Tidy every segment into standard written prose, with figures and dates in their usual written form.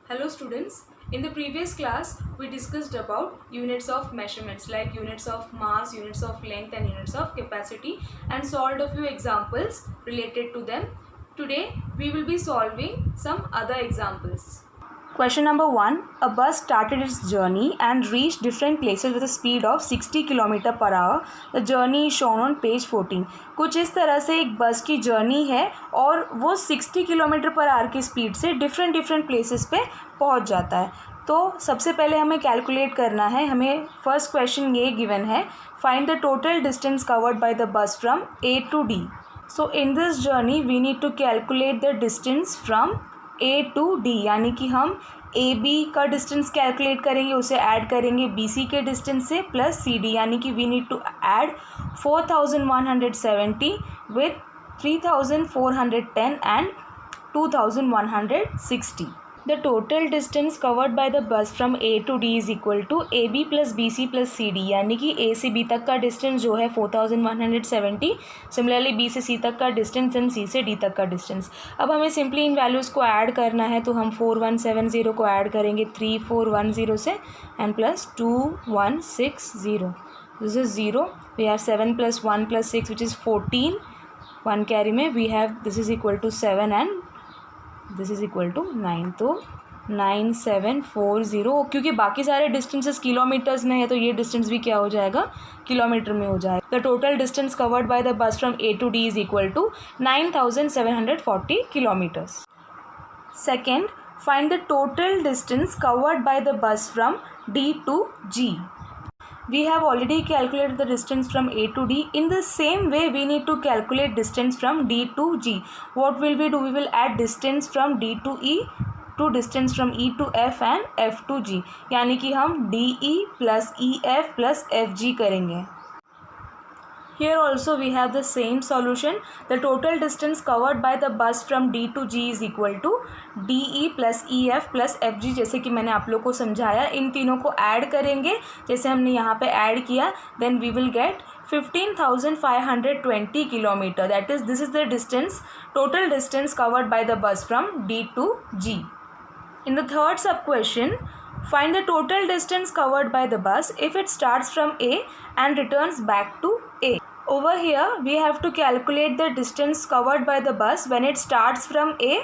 Hello students, in the previous class we discussed about units of measurements like units of mass, units of length and units of capacity and solved a few examples related to them. Today we will be solving some other examples. Question number 1. A bus started its journey and reached different places with a speed of 60 km per hour. The journey is shown on page 14. कुछ इस तरह से एक बस की journey है और वो 60 km पर आवर की स्पीड से डिफरेंट प्लेसेस पे पहुंच जाता है. तो सबसे पहले हमें कैलकुलेट करना है. हमें फर्स्ट क्वेश्चन ये गिवन है, find the total distance covered by the bus from A to D. So in this journey we need to calculate the distance from A to D, यानी कि हम ए बी का distance calculate करेंगे, उसे add करेंगे B C के distance से plus सी D, यानी कि we need to add 4170 with 3410 and 2160. The total distance covered by the bus from A to D is equal to AB plus BC plus CD, यानी कि A से B तक का distance जो है 4170, सिमिलरली B से C तक का डिस्टेंस एंड C से D तक का डिस्टेंस. अब हमें सिंपली इन वैल्यूज़ को ऐड करना है, तो हम 4170 को ऐड करेंगे 3410 से and plus 2160. This is 0. We have 7 plus 1 plus 6 which is 14. 1 carry में we have this is equal to 7 and this is equal to 9. तो 9740, क्योंकि बाकी सारे डिस्टेंसेस किलोमीटर्स में है तो ये डिस्टेंस भी क्या हो जाएगा, किलोमीटर में हो जाएगा. The total distance covered by the bus from A to D is equal to 9740 kilometres. Second, find the total distance covered by the bus from D to G. We have already calculated the distance from A to D. In the same way, we need to calculate distance from D to G. What will we do? We will add distance from D to E to distance from E to F and F to G. यानी कि हम DE plus EF plus FG करेंगे. Here also we have the same solution. The total distance covered by the bus from D to G is equal to DE plus EF plus FG. जैसे कि मैंने आप लोग को समझाया, इन तीनों को ऐड करेंगे जैसे हमने यहाँ पे ऐड किया, then we will get 15,520 kilometer. That is, this is the distance, total distance covered by the bus from D to G. In the third sub question, find the total distance covered by the bus if it starts from A and returns back to A. Over here we have to calculate the distance covered by the bus when it starts from A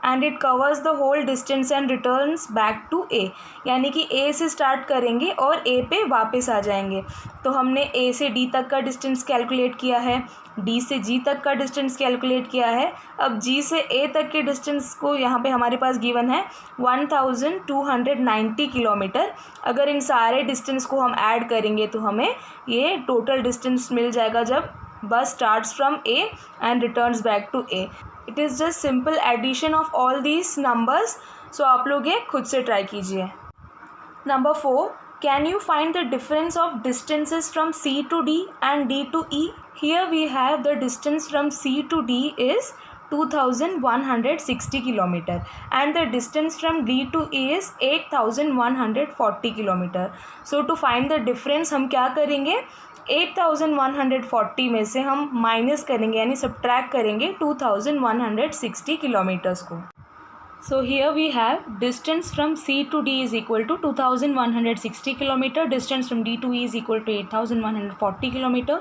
and it covers the whole distance and returns back to A. यानी कि A से start करेंगे और A पे वापस आ जाएंगे. तो हमने A से D तक का डिस्टेंस कैलकुलेट किया है, D से G तक का डिस्टेंस कैलकुलेट किया है. अब G से A तक के डिस्टेंस को यहाँ पे हमारे पास गिवन है 1290 किलोमीटर. अगर इन सारे डिस्टेंस को हम ऐड करेंगे तो हमें ये टोटल डिस्टेंस मिल जाएगा जब bus starts from A and returns back to A. It is just simple addition of all these numbers. So आप लोग ये खुद से ट्राई कीजिए. Number 4, can you find the difference of distances from C to D and D to E? Here we have the distance from C to D is 2160 kilometer and the distance from D to E is 8140 kilometer. So to find the difference हम क्या करेंगे, 8140 में से हम minus करेंगे यानी subtract करेंगे 2160 kilometres को. So here we have distance from C to D is equal to 2160 kilometer. Distance from D to E is equal to 8140 kilometer.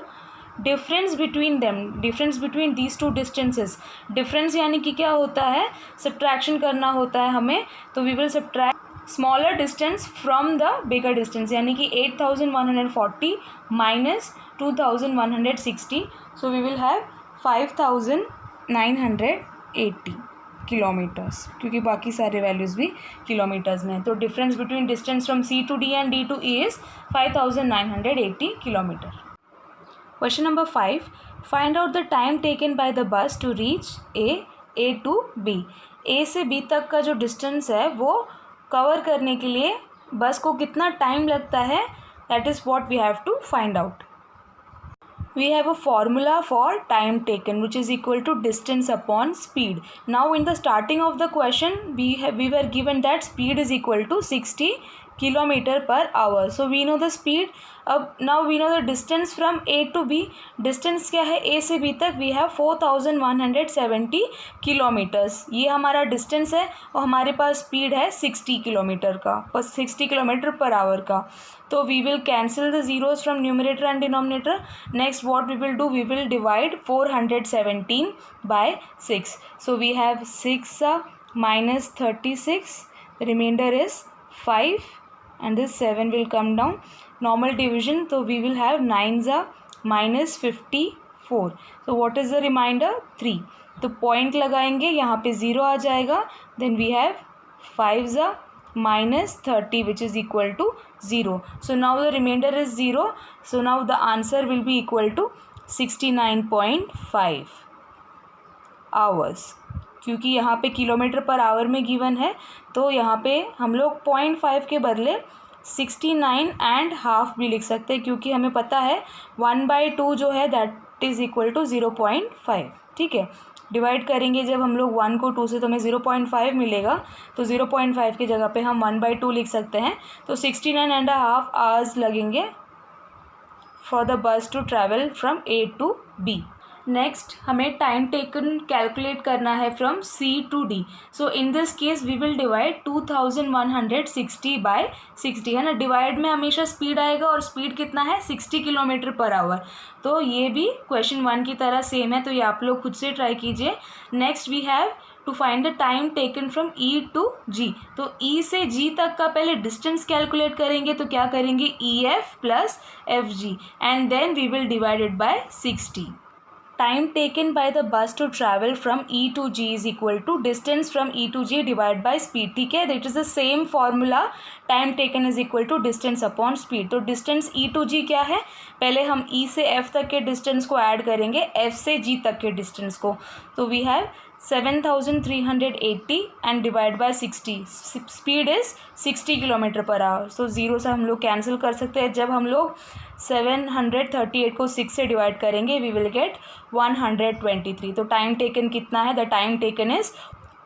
Difference between them, difference between these two distances. Difference यानी कि क्या होता है, subtraction करना होता है हमें. तो we will subtract smaller distance from the bigger distance, यानी कि 8140 minus 2160. So we will have 5980 kilometers, क्योंकि बाकी सारे वैल्यूज़ भी किलोमीटर्स में है. तो difference between distance from C to D and D to E is 5980 kilometer. Question number 5, find out the time taken by the bus to reach A to B. A से B तक का जो distance है वो cover करने के लिए बस को कितना टाइम लगता है, that is what we have to find out. We have a formula for time taken which is equal to distance upon speed. Now in the starting of the question we were given that speed is equal to 60 kilometer per hour. So we know the speed. अब now we know the distance from A to B. Distance क्या है A से B तक? We have 4170 kilometers. ये हमारा distance है और हमारे पास स्पीड है 60 किलोमीटर का, 60 किलोमीटर पर आवर का. तो we will cancel the zeros from numerator and denominator. Next what we will do, we will divide 417 by 6. सो we have 6 minus 36, the remainder is 5 and this 7 will come down. Normal division, so we will have 9 minus 54. So what is the remainder? 3. तो point लगाएंगे, यहाँ पे 0 आ जाएगा. Then we have 5 minus 30 which is equal to 0. So now the remainder is 0. So now the answer will be equal to 69.5 hours. क्योंकि यहाँ पे kilometre per our में given है तो यहाँ पे हम लोग 0.5 के बदले 69.5 भी लिख सकते हैं, क्योंकि हमें पता है 1/2 जो है दैट इज़ इक्वल टू 0.5. ठीक है, डिवाइड करेंगे जब हम लोग 1 को 2 से तो हमें 0.5 मिलेगा. तो 0.5 की जगह पे हम 1/2 लिख सकते हैं. तो 69.5 आवर्स लगेंगे for the bus to travel from A to B. Next हमें टाइम टेकन कैलकुलेट करना है फ्रॉम C to D. So in this case we will divide 2160 by 60, है ना. डिवाइड में हमेशा स्पीड आएगा और स्पीड कितना है 60 किलोमीटर पर आवर. तो ये भी क्वेश्चन 1 की तरह सेम है, तो ये आप लोग खुद से ट्राई कीजिए. Next we have to find the time taken from E to G. तो ई से जी तक का पहले डिस्टेंस कैलकुलेट करेंगे. तो क्या करेंगे, E F plus F G and then we will divide it by 60. Time taken by the bus to travel from E to G is equal to distance from E to G divided by speed. ठीक है, that is the same formula. Time taken is equal to distance upon speed. तो distance E to G क्या है, पहले हम E से F तक के डिस्टेंस को ऐड करेंगे F से G तक के डिस्टेंस को. तो we have 7380 and divide by 60. Speed is 60 kilometer per hour. So zero से हम लोग कैंसिल कर सकते हैं. जब हम लोग 738 को 6 से डिवाइड करेंगे वी विल गेट 123. तो टाइम टेकन कितना है, the time taken is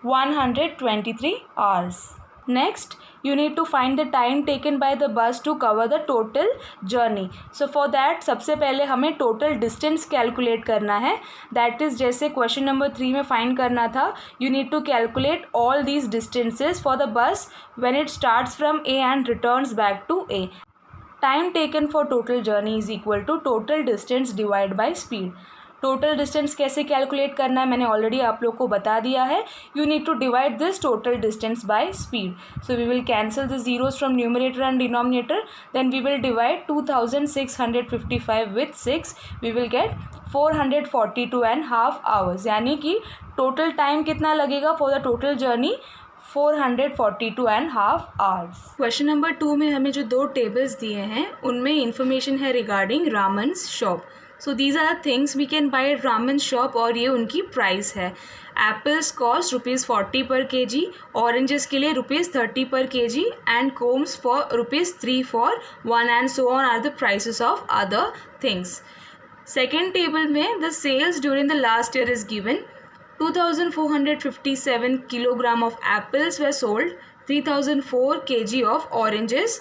123 hours. Next you need to find the time taken by the bus to cover the total journey. So for that सबसे पहले हमें total distance calculate करना है. That is जैसे question number 3 में find करना था, you need to calculate all these distances for the bus when it starts from A and returns back to A. Time taken for total journey is equal to total distance divided by speed. Total distance कैसे calculate करना है मैंने already आप लोग को बता दिया है. You need to divide this total distance by speed. So we will cancel the zeros from numerator and denominator. Then we will divide 2655 with 6. We will get 442.5 hours. यानी कि टोटल टाइम कितना लगेगा for the total journey, 442.5 hours. Question number 2 में हमें जो 2 tables दिए हैं उनमें इंफॉर्मेशन है regarding Raman's shop. So these are things we can buy at Raman shop और ये उनकी प्राइस है. एप्पल्स कॉस्ट ₹40 पर kg, ऑरेंजेस के लिए ₹30 per kg and comes for ₹3 for 1 and so on are the prices of other things. Second table में the sales during the last year is given. 2457 kilogram of apples were sold, 3004 kg of oranges,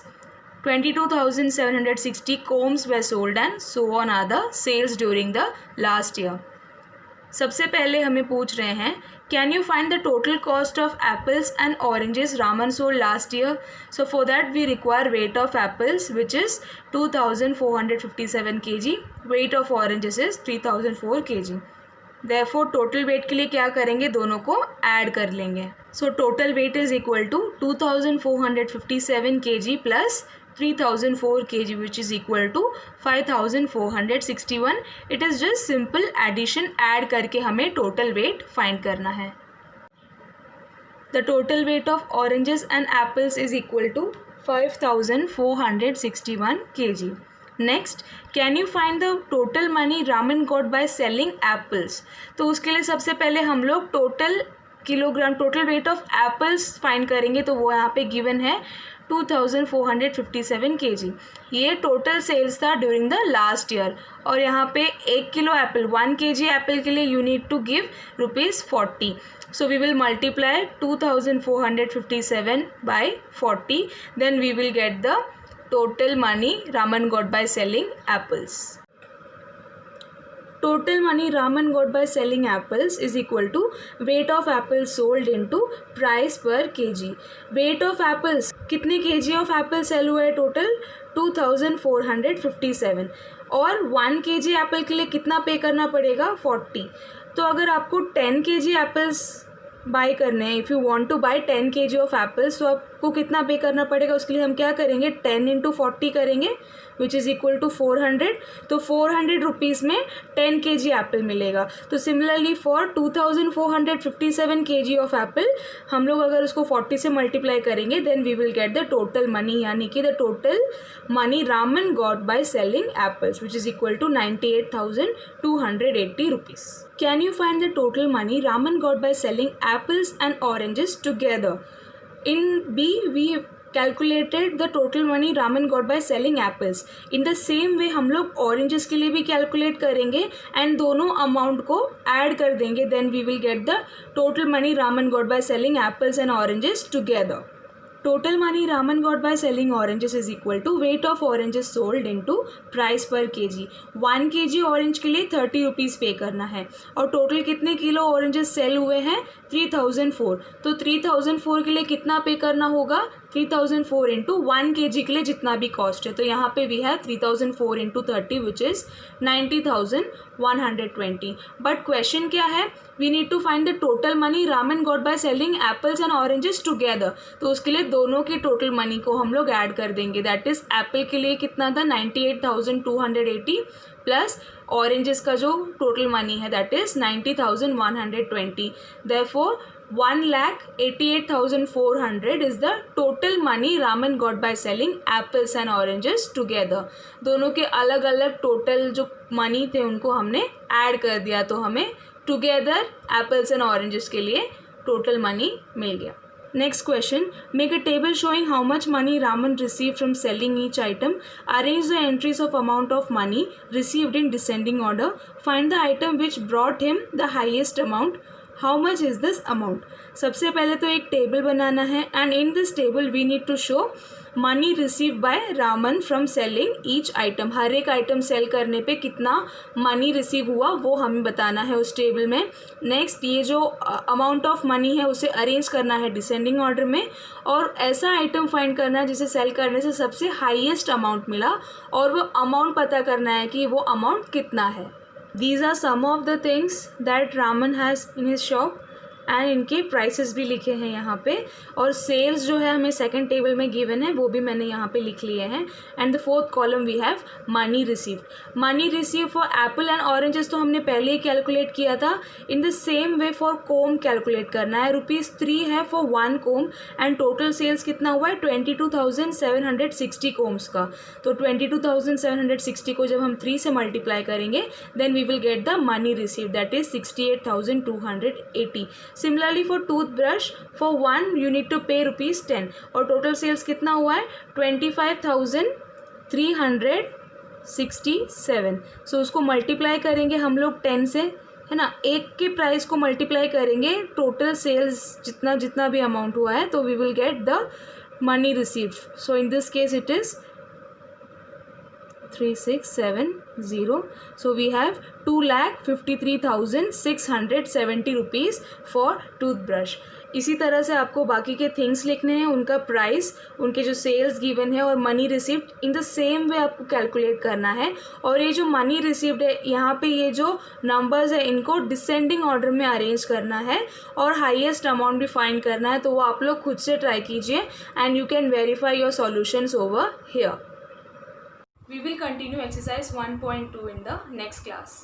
22,760 combs were sold and so on are the sales during the last year. सबसे पहले हमें पूछ रहे हैं can you find the total cost of apples and oranges Raman sold last year? So for that we require weight of apples which is 2457 kg, weight of oranges is 3004 kg. Therefore total weight के लिए क्या करेंगे, दोनों को add कर लेंगे. So total weight is equal to 2457 kg plus 3004 kg which is equal to 5461. It is just simple addition, add करके हमें total weight find करना है. The total weight of oranges and apples is equal to 5461 kg. Next, can you find the total money Raman got by selling apples? तो उसके लिए सबसे पहले हम लोग total kilogram total weight of apples find करेंगे तो वो यहाँ पे गिवन है 2457 kg। ये टोटल सेल्स था ड्यूरिंग द लास्ट ईयर। और यहाँ पे 1 किलो एप्पल 1 kg एप्पल के लिए you need to give ₹40। So we will multiply 2457 by 40, then we will get the total money Raman got by selling apples. Total money Raman got by selling apples is equal to weight of apples sold into price per kg. Weight of apples, कितने kg of apples sell हुए total 2457, और 1 kg apple के लिए कितना पे करना पड़ेगा 40। तो अगर आपको 10 kg एप्पल्स बाई करने हैं, if you want two by 10 kg of apples, तो आपको कितना पे करना पड़ेगा? उसके लिए हम क्या करेंगे, 10 × 40 करेंगे, विच इज़ इक्वल टू 400। तो 400 रुपीज़ में 10 kg एप्पल मिलेगा। तो similarly for 2457 kg of apple, हम लोग अगर उसको 40 से मल्टीप्लाई करेंगे, then we will get the total money, यानी कि the total money Raman got by selling apples, which is equal to 98,280 rupees. Can you find the total money Raman got by selling apples and oranges together? In B, we calculated the total money Raman got by selling apples. In the same way हम लोग oranges के लिए भी calculate करेंगे and दोनों amount को add कर देंगे, then we will get the total money Raman got by selling apples and oranges together. Total money Raman got by selling oranges is equal to weight of oranges sold into price per kg. 1 kg orange के लिए 30 rupees पे करना है, और total कितने kilo oranges cell हुए हैं 3004। तो 3004 के लिए कितना पे करना होगा, 3004 इंटू 1 kg के लिए जितना भी कॉस्ट है। तो यहाँ पे we have 3004 into 30 which is 90,120। But question क्या है, we need to find the total money Raman got by selling apples and oranges together. तो उसके लिए दोनों के टोटल मनी को हम लोग ऐड कर देंगे। दैट इज़ एप्पल के लिए कितना था 98,280 प्लस ऑरेंजेस का जो टोटल मनी है that is 90,120। Therefore 1,88,400 is the total money Raman got by selling apples and oranges together. दोनों के अलग अलग टोटल जो मनी थे उनको हमने ऐड कर दिया, तो हमें टुगेदर एप्पल्स एंड ऑरेंजेस के लिए टोटल मनी मिल गया। Next question, make a table showing how much money Raman received from selling each item. Arrange the entries of amount of money received in descending order. Find the item which brought him the highest amount. How much is this amount? सबसे पहले तो एक table बनाना है, and in this table we need to show money receive by Raman from selling each item. हर एक item cell करने पे कितना मनी रिसीव हुआ वो हमें बताना है उस टेबल में। नेक्स्ट, ये जो अमाउंट ऑफ मनी है उसे अरेंज करना है डिसेंडिंग ऑर्डर में, और ऐसा आइटम फाइंड करना है जिसे सेल करने से सबसे हाईएस्ट अमाउंट मिला, और वो अमाउंट पता करना है कि वो अमाउंट कितना है। These are some of the things that Raman has in his shop, and इनके प्राइसेस भी लिखे हैं यहाँ पे, और सेल्स जो है हमें सेकंड टेबल में गिवन है वो भी मैंने यहाँ पे लिख लिए हैं। And the fourth column we have money received. Money receive for apple and oranges तो हमने पहले ही कैलकुलेट किया था। In the same way for comb calculate करना है। ₹3 है for 1 comb, and total sales कितना हुआ है 22,760 कोम्स का। तो 22,760 को जब हम 3 से मल्टीप्लाई करेंगे then we will get the money receive, that is 68,280। Similarly for toothbrush, for 1 you need to pay ₹10, और टोटल सेल्स कितना हुआ है 25,367। सो उसको मल्टीप्लाई करेंगे हम लोग 10 से, है ना, एक के प्राइस को मल्टीप्लाई करेंगे टोटल सेल्स जितना भी अमाउंट हुआ है, तो we will get the money received. So in this case it is 3670. So we have 2,53,670 rupees for toothbrush. इसी तरह से आपको बाकी के थिंग्स लिखने हैं, उनका प्राइस, उनके जो सेल्स गिवन है और money received in the same वे आपको कैलकुलेट करना है। और ये जो मनी रिसीव्ड है यहाँ पे ये जो नंबर्स है इनको डिसेंडिंग ऑर्डर में अरेंज करना है और हाईएस्ट अमाउंट भी फाइंड करना है। तो वो आप लोग खुद से ट्राई कीजिए and you can verify your solutions over here. We will continue exercise 1.2 in the next class.